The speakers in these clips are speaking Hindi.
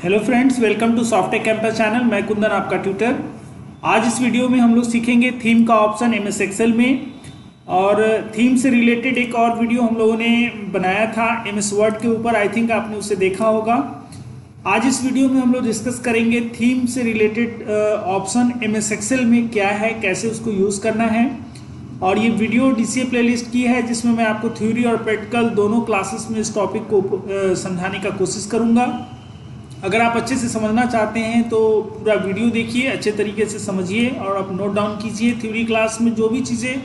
Hello friends, welcome to software campus channel. मैं कुंदन, आपका ट्यूटर। आज इस वीडियो में हम लोग सीखेंगे थीम का ऑप्शन एमएस एक्सेल में। और थीम से रिलेटेड एक और वीडियो हम लोगों ने बनाया था एमएस वर्ड के ऊपर। आई थिंक आपने उसे देखा होगा। आज इस वीडियो में हम लोग डिस्कस करेंगे थीम से रिलेटेड ऑप्शन एमएस एक्सेल में क्या है, कैसे उसको यूज़ करना है। और ये वीडियो डीसीए प्लेलिस्ट की है, जिसमें मैं आपको थ्योरी और प्रैक्टिकल दोनों क्लासेस में इस टॉपिक को समझाने का कोशिश करूँगा। अगर आप अच्छे से समझना चाहते हैं तो पूरा वीडियो देखिए, अच्छे तरीके से समझिए और आप नोट डाउन कीजिए। थ्योरी क्लास में जो भी चीज़ें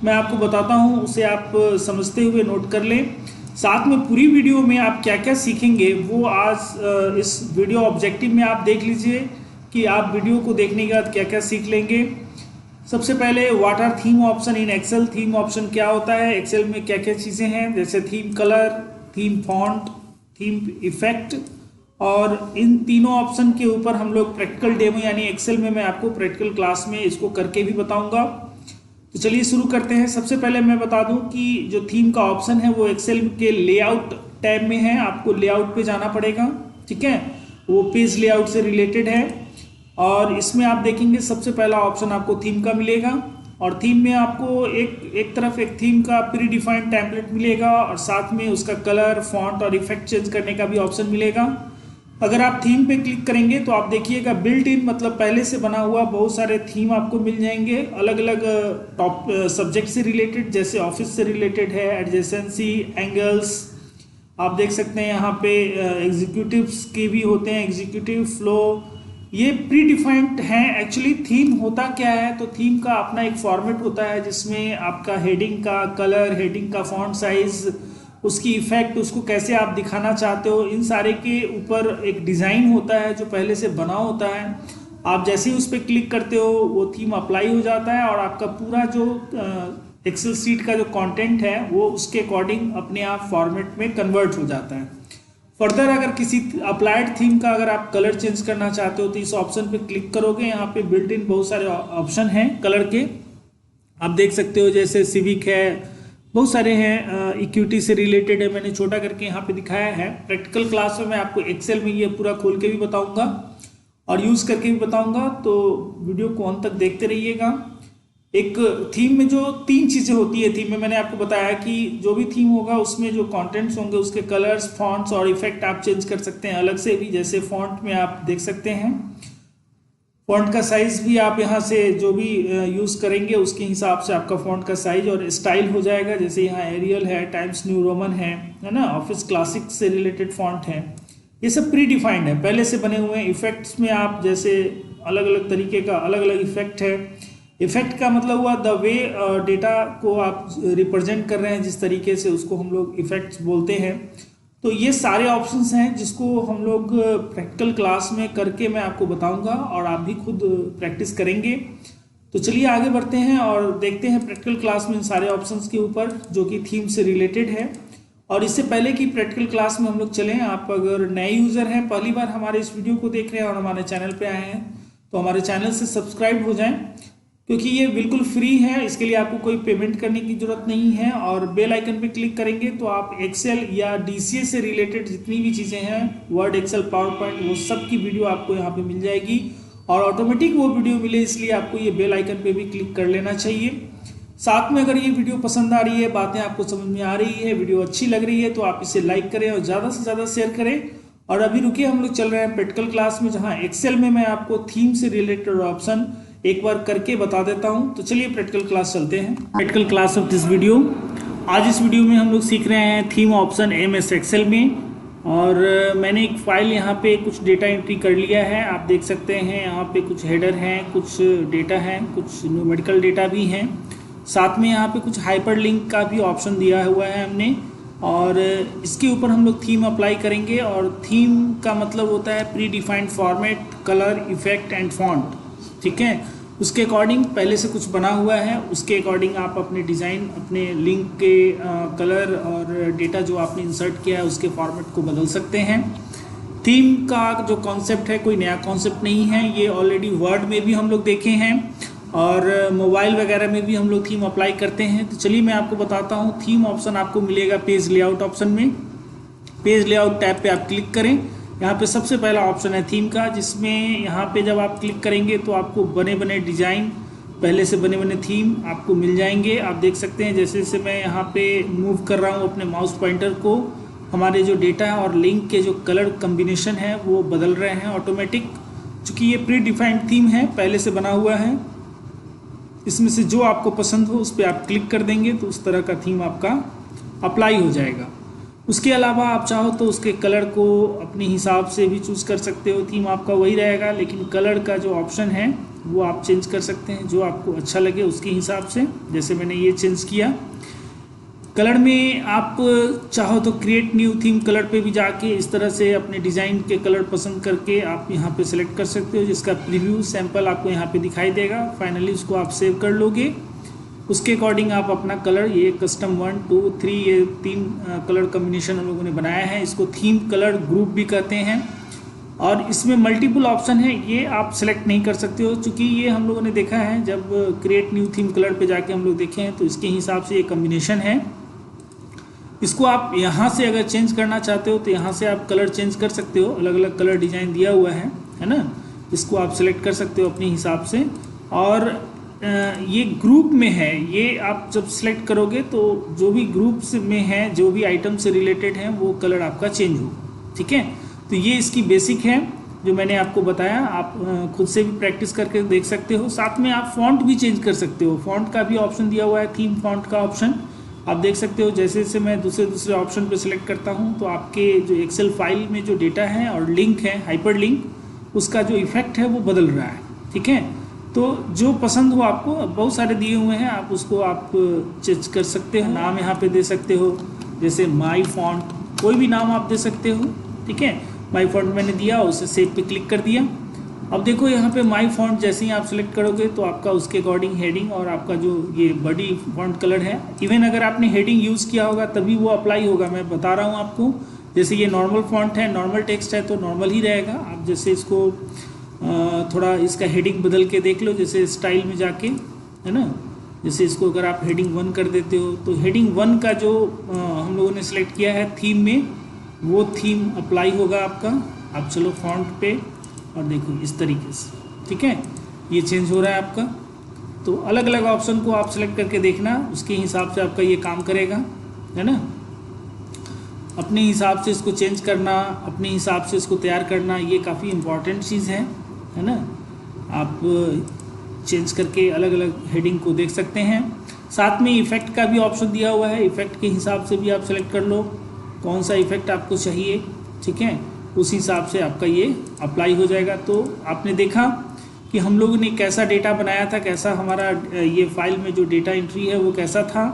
मैं आपको बताता हूं उसे आप समझते हुए नोट कर लें। साथ में पूरी वीडियो में आप क्या क्या सीखेंगे वो आज इस वीडियो ऑब्जेक्टिव में आप देख लीजिए कि आप वीडियो को देखने के बाद क्या क्या सीख लेंगे। सबसे पहले what are theme option in Excel. Theme option क्या होता है, एक्सेल में क्या क्या चीज़ें हैं, जैसे theme colour, theme font, theme effect. और इन तीनों ऑप्शन के ऊपर हम लोग प्रैक्टिकल डेमो यानी एक्सेल में मैं आपको प्रैक्टिकल क्लास में इसको करके भी बताऊंगा। तो चलिए शुरू करते हैं। सबसे पहले मैं बता दूं कि जो थीम का ऑप्शन है वो एक्सेल के लेआउट टैब में है। आपको लेआउट पे जाना पड़ेगा, ठीक है। वो पेज लेआउट से रिलेटेड है और इसमें आप देखेंगे सबसे पहला ऑप्शन आपको थीम का मिलेगा। और थीम में आपको एक तरफ एक थीम का प्री डिफाइंड टेम्पलेट मिलेगा और साथ में उसका कलर, फॉन्ट और इफेक्ट चेंज करने का भी ऑप्शन मिलेगा। अगर आप थीम पे क्लिक करेंगे तो आप देखिएगा बिल्ट इन मतलब पहले से बना हुआ बहुत सारे थीम आपको मिल जाएंगे, अलग अलग टॉप सब्जेक्ट से रिलेटेड, जैसे ऑफिस से रिलेटेड है, एडजेसेंसी, एंगल्स। आप देख सकते हैं यहाँ पे एग्जीक्यूटिव्स के भी होते हैं, एग्जीक्यूटिव फ्लो। ये प्री डिफाइंड हैं। एक्चुअली थीम होता क्या है, तो थीम का अपना एक फॉर्मेट होता है जिसमें आपका हेडिंग का कलर, हेडिंग का फॉन्ट साइज, उसकी इफेक्ट, उसको कैसे आप दिखाना चाहते हो, इन सारे के ऊपर एक डिज़ाइन होता है जो पहले से बना होता है। आप जैसे ही उस पर क्लिक करते हो वो थीम अप्लाई हो जाता है और आपका पूरा जो एक्सेल सीट का जो कंटेंट है वो उसके अकॉर्डिंग अपने आप फॉर्मेट में कन्वर्ट हो जाता है। फर्दर अगर किसी अप्लाइड थीम का अगर आप कलर चेंज करना चाहते हो तो इस ऑप्शन पे क्लिक करोगे। यहाँ पे बिल्ट इन बहुत सारे ऑप्शन हैं कलर के, आप देख सकते हो, जैसे सिविक है, बहुत सारे हैं। इक्विटी से रिलेटेड है, मैंने छोटा करके यहाँ पे दिखाया है। प्रैक्टिकल क्लास में मैं आपको एक्सेल में ये पूरा खोल के भी बताऊंगा और यूज़ करके भी बताऊंगा, तो वीडियो को अंत तक देखते रहिएगा। एक थीम में जो तीन चीज़ें होती है, थीम में मैंने आपको बताया कि जो भी थीम होगा उसमें जो कंटेंट्स होंगे उसके कलर्स, फॉन्ट्स और इफेक्ट आप चेंज कर सकते हैं अलग से भी। जैसे फॉन्ट में आप देख सकते हैं, फॉन्ट का साइज भी आप यहाँ से जो भी यूज़ करेंगे उसके हिसाब से आपका फॉन्ट का साइज और स्टाइल हो जाएगा। जैसे यहाँ एरियल है, टाइम्स न्यू रोमन है ना, ऑफिस क्लासिक से रिलेटेड फॉन्ट है। ये सब प्री डिफाइंड है, पहले से बने हुए हैं। इफेक्ट्स में आप जैसे अलग अलग तरीके का अलग अलग इफेक्ट है। इफेक्ट का मतलब हुआ द वे डेटा को आप रिप्रेजेंट कर रहे हैं, जिस तरीके से उसको हम लोग इफेक्ट्स बोलते हैं। तो ये सारे ऑप्शंस हैं जिसको हम लोग प्रैक्टिकल क्लास में करके मैं आपको बताऊंगा और आप भी खुद प्रैक्टिस करेंगे। तो चलिए आगे बढ़ते हैं और देखते हैं प्रैक्टिकल क्लास में इन सारे ऑप्शंस के ऊपर जो कि थीम से रिलेटेड है। और इससे पहले कि प्रैक्टिकल क्लास में हम लोग चलें, आप अगर नए यूज़र हैं, पहली बार हमारे इस वीडियो को देख रहे हैं और हमारे चैनल पर आए हैं, तो हमारे चैनल से सब्सक्राइब हो जाएँ, क्योंकि ये बिल्कुल फ्री है। इसके लिए आपको कोई पेमेंट करने की जरूरत नहीं है। और बेल आइकन पे क्लिक करेंगे तो आप एक्सेल या डीसीए से रिलेटेड जितनी भी चीज़ें हैं, वर्ड, एक्सेल, पावर पॉइंट, वो सब की वीडियो आपको यहाँ पे मिल जाएगी और ऑटोमेटिक वो वीडियो मिले, इसलिए आपको ये बेल आइकन पे भी क्लिक कर लेना चाहिए। साथ में अगर ये वीडियो पसंद आ रही है, बातें आपको समझ में आ रही है, वीडियो अच्छी लग रही है, तो आप इसे लाइक करें और ज़्यादा से ज़्यादा शेयर करें। और अभी रुकिए, हम लोग चल रहे हैं प्रैक्टिकल क्लास में, जहाँ एक्सेल में मैं आपको थीम से रिलेटेड ऑप्शन एक बार करके बता देता हूं। तो चलिए प्रैक्टिकल क्लास चलते हैं। Practical class of this video. आज इस वीडियो में हम लोग सीख रहे हैं थीम ऑप्शन एमएस एक्सेल में। और मैंने एक फाइल यहाँ पे कुछ डेटा एंट्री कर लिया है, आप देख सकते हैं। यहाँ पे कुछ हेडर हैं, कुछ डेटा हैं, कुछ न्यूमेरिकल डेटा भी हैं। साथ में यहाँ पे कुछ हाइपर लिंक का भी ऑप्शन दिया हुआ है हमने। और इसके ऊपर हम लोग थीम अप्लाई करेंगे। और थीम का मतलब होता है pre defined format, colour, effect and font, ठीक है। उसके अकॉर्डिंग पहले से कुछ बना हुआ है, उसके अकॉर्डिंग आप अपने डिज़ाइन, अपने लिंक के कलर और डेटा जो आपने इंसर्ट किया है उसके फॉर्मेट को बदल सकते हैं। थीम का जो कॉन्सेप्ट है कोई नया कॉन्सेप्ट नहीं है, ये ऑलरेडी वर्ड में भी हम लोग देखे हैं और मोबाइल वगैरह में भी हम लोग थीम अप्लाई करते हैं। तो चलिए मैं आपको बताता हूँ। थीम ऑप्शन आपको मिलेगा पेज लेआउट ऑप्शन में। पेज लेआउट टैब पे आप क्लिक करें। यहाँ पे सबसे पहला ऑप्शन है थीम का, जिसमें यहाँ पे जब आप क्लिक करेंगे तो आपको बने बने डिज़ाइन, पहले से बने बने थीम आपको मिल जाएंगे। आप देख सकते हैं जैसे जैसे मैं यहाँ पे मूव कर रहा हूँ अपने माउस पॉइंटर को, हमारे जो डेटा है और लिंक के जो कलर कम्बिनेशन है वो बदल रहे हैं ऑटोमेटिक। चूँकि ये प्री डिफाइंड थीम है, पहले से बना हुआ है, इसमें से जो आपको पसंद हो उस पर आप क्लिक कर देंगे तो उस तरह का थीम आपका अप्लाई हो जाएगा। उसके अलावा आप चाहो तो उसके कलर को अपने हिसाब से भी चूज़ कर सकते हो, थीम आपका वही रहेगा, लेकिन कलर का जो ऑप्शन है वो आप चेंज कर सकते हैं जो आपको अच्छा लगे उसके हिसाब से। जैसे मैंने ये चेंज किया। कलर में आप चाहो तो क्रिएट न्यू थीम कलर पे भी जाके इस तरह से अपने डिज़ाइन के कलर पसंद करके आप यहाँ पे सिलेक्ट कर सकते हो, जिसका प्रीव्यू सैंपल आपको यहाँ पे दिखाई देगा। फाइनली उसको आप सेव कर लोगे, उसके अकॉर्डिंग आप अपना कलर, ये कस्टम 1 2 3 ये 3 कलर कम्बिनेशन हम लोगों ने बनाया है, इसको थीम कलर ग्रुप भी कहते हैं। और इसमें मल्टीपल ऑप्शन है, ये आप सेलेक्ट नहीं कर सकते हो, चूँकि ये हम लोगों ने देखा है जब क्रिएट न्यू थीम कलर पे जाके हम लोग देखे हैं तो इसके हिसाब से ये कम्बिनेशन है। इसको आप यहाँ से अगर चेंज करना चाहते हो तो यहाँ से आप कलर चेंज कर सकते हो, अलग अलग कलर डिज़ाइन दिया हुआ है ना, इसको आप सेलेक्ट कर सकते हो अपने हिसाब से। और ये ग्रुप में है, ये आप जब सेलेक्ट करोगे तो जो भी ग्रुप्स में है, जो भी आइटम से रिलेटेड हैं वो कलर आपका चेंज हो, ठीक है। तो ये इसकी बेसिक है जो मैंने आपको बताया, आप खुद से भी प्रैक्टिस करके देख सकते हो। साथ में आप फॉन्ट भी चेंज कर सकते हो, फॉन्ट का भी ऑप्शन दिया हुआ है, थीम फॉन्ट का ऑप्शन आप देख सकते हो। जैसे जैसे मैं दूसरे ऑप्शन पे सिलेक्ट करता हूँ तो आपके जो एक्सेल फाइल में जो डेटा है और लिंक है, हाइपर लिंक, उसका जो इफेक्ट है वो बदल रहा है, ठीक है। तो जो पसंद हो आपको, बहुत सारे दिए हुए हैं, आप उसको आप चेंज कर सकते हो। नाम यहाँ पे दे सकते हो, जैसे माई फॉन्ट, कोई भी नाम आप दे सकते हो, ठीक है। माई फॉन्ट मैंने दिया, उसे सेव पे क्लिक कर दिया। अब देखो यहाँ पे माई फॉन्ट जैसे ही आप सेलेक्ट करोगे तो आपका उसके अकॉर्डिंग हेडिंग और आपका जो ये बॉडी फॉन्ट कलर है, इवन अगर आपने हेडिंग यूज़ किया होगा तभी वो अप्लाई होगा। मैं बता रहा हूँ आपको, जैसे ये नॉर्मल फॉन्ट है, नॉर्मल टेक्स्ट है तो नॉर्मल ही रहेगा। आप जैसे इसको थोड़ा इसका हेडिंग बदल के देख लो, जैसे स्टाइल में जाके, है ना, जैसे इसको अगर आप हेडिंग 1 कर देते हो तो हेडिंग 1 का जो हम लोगों ने सेलेक्ट किया है थीम में, वो थीम अप्लाई होगा आपका। आप चलो फॉन्ट पे और देखो इस तरीके से, ठीक है, ये चेंज हो रहा है आपका। तो अलग अलग ऑप्शन को आप सेलेक्ट करके देखना, उसके हिसाब से आपका ये काम करेगा, है ना। अपने हिसाब से इसको चेंज करना, अपने हिसाब से इसको तैयार करना, ये काफ़ी इम्पॉर्टेंट चीज़ है ना। आप चेंज करके अलग अलग हेडिंग को देख सकते हैं। साथ में इफ़ेक्ट का भी ऑप्शन दिया हुआ है, इफ़ेक्ट के हिसाब से भी आप सेलेक्ट कर लो कौन सा इफ़ेक्ट आपको चाहिए, ठीक है, उस हिसाब से आपका ये अप्लाई हो जाएगा। तो आपने देखा कि हम लोगों ने कैसा डेटा बनाया था, कैसा हमारा ये फाइल में जो डेटा एंट्री है वो कैसा था,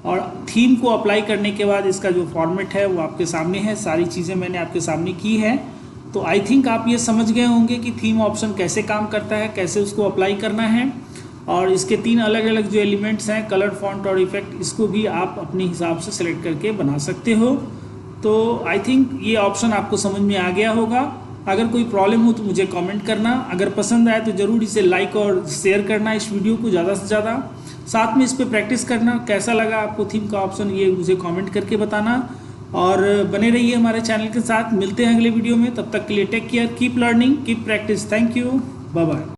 और थीम को अप्लाई करने के बाद इसका जो फॉर्मेट है वो आपके सामने है। सारी चीज़ें मैंने आपके सामने की है। तो आई थिंक आप ये समझ गए होंगे कि थीम ऑप्शन कैसे काम करता है, कैसे उसको अप्लाई करना है, और इसके 3 अलग अलग जो एलिमेंट्स हैं, कलर, फॉन्ट और इफेक्ट, इसको भी आप अपने हिसाब से सेलेक्ट करके बना सकते हो। तो आई थिंक ये ऑप्शन आपको समझ में आ गया होगा। अगर कोई प्रॉब्लम हो तो मुझे कमेंट करना, अगर पसंद आए तो ज़रूर इसे लाइक और शेयर करना इस वीडियो को ज़्यादा से ज़्यादा। साथ में इस पर प्रैक्टिस करना, कैसा लगा आपको थीम का ऑप्शन, ये मुझे कमेंट करके बताना। और बने रहिए हमारे चैनल के साथ। मिलते हैं अगले वीडियो में, तब तक के लिए take care, keep learning, keep practice. Thank you, bye bye.